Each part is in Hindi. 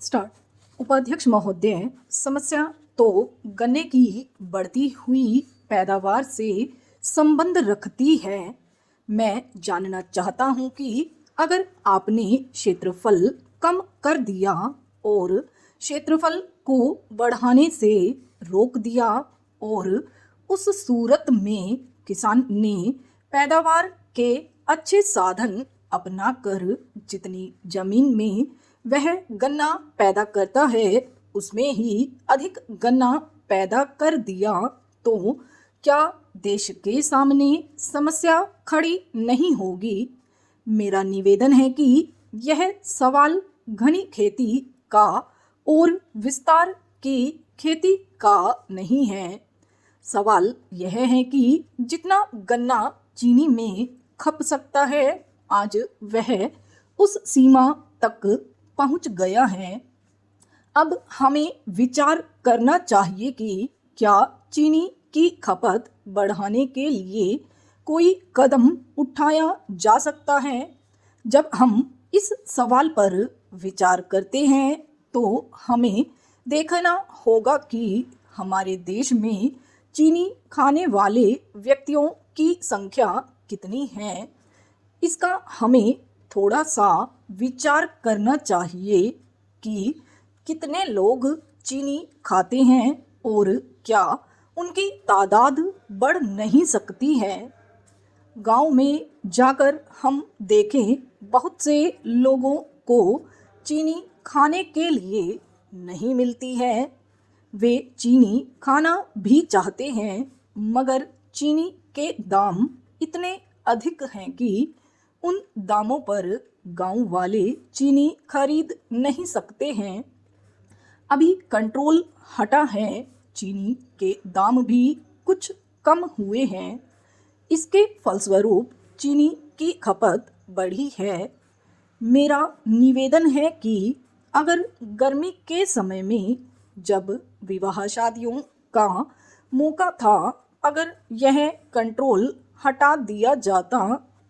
स्टार्ट। उपाध्यक्ष महोदय, समस्या तो गन्ने की बढ़ती हुई पैदावार से संबंध रखती है। मैं जानना चाहता हूँ कि अगर आपने क्षेत्रफल कम कर दिया और क्षेत्रफल को बढ़ाने से रोक दिया और उस सूरत में किसान ने पैदावार के अच्छे साधन अपनाकर जितनी जमीन में वह गन्ना पैदा करता है उसमें ही अधिक गन्ना पैदा कर दिया, तो क्या देश के सामने समस्या खड़ी नहीं होगी? मेरा निवेदन है कि यह सवाल घनी खेती का और विस्तार की खेती का नहीं है। सवाल यह है कि जितना गन्ना चीनी में खप सकता है, आज वह उस सीमा तक पहुंच गया है। अब हमें विचार करना चाहिए कि क्या चीनी की खपत बढ़ाने के लिए कोई कदम उठाया जा सकता है। जब हम इस सवाल पर विचार करते हैं तो हमें देखना होगा कि हमारे देश में चीनी खाने वाले व्यक्तियों की संख्या कितनी है। इसका हमें थोड़ा सा विचार करना चाहिए कि कितने लोग चीनी खाते हैं और क्या उनकी तादाद बढ़ नहीं सकती है। गांव में जाकर हम देखें, बहुत से लोगों को चीनी खाने के लिए नहीं मिलती है। वे चीनी खाना भी चाहते हैं मगर चीनी के दाम इतने अधिक हैं कि उन दामों पर गांव वाले चीनी खरीद नहीं सकते हैं। अभी कंट्रोल हटा है, चीनी के दाम भी कुछ कम हुए हैं। इसके फलस्वरूप चीनी की खपत बढ़ी है। मेरा निवेदन है कि अगर गर्मी के समय में जब विवाह शादियों का मौका था, अगर यह कंट्रोल हटा दिया जाता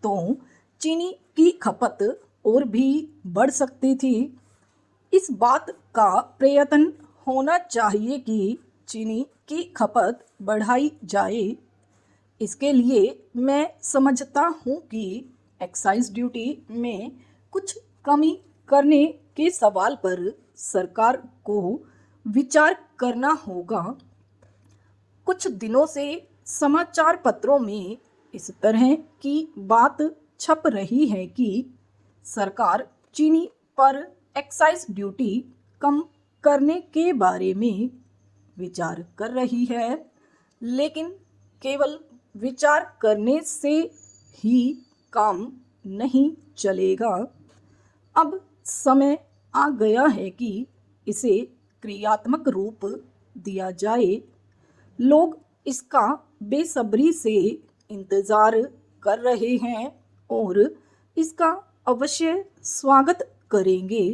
तो चीनी की खपत और भी बढ़ सकती थी। इस बात का प्रयत्न होना चाहिए कि चीनी की खपत बढ़ाई जाए। इसके लिए मैं समझता हूँ कि एक्साइज ड्यूटी में कुछ कमी करने के सवाल पर सरकार को विचार करना होगा। कुछ दिनों से समाचार पत्रों में इस तरह की बात छप रही है कि सरकार चीनी पर एक्साइज ड्यूटी कम करने के बारे में विचार कर रही है, लेकिन केवल विचार करने से ही काम नहीं चलेगा। अब समय आ गया है कि इसे क्रियात्मक रूप दिया जाए। लोग इसका बेसब्री से इंतज़ार कर रहे हैं और इसका अवश्य स्वागत करेंगे।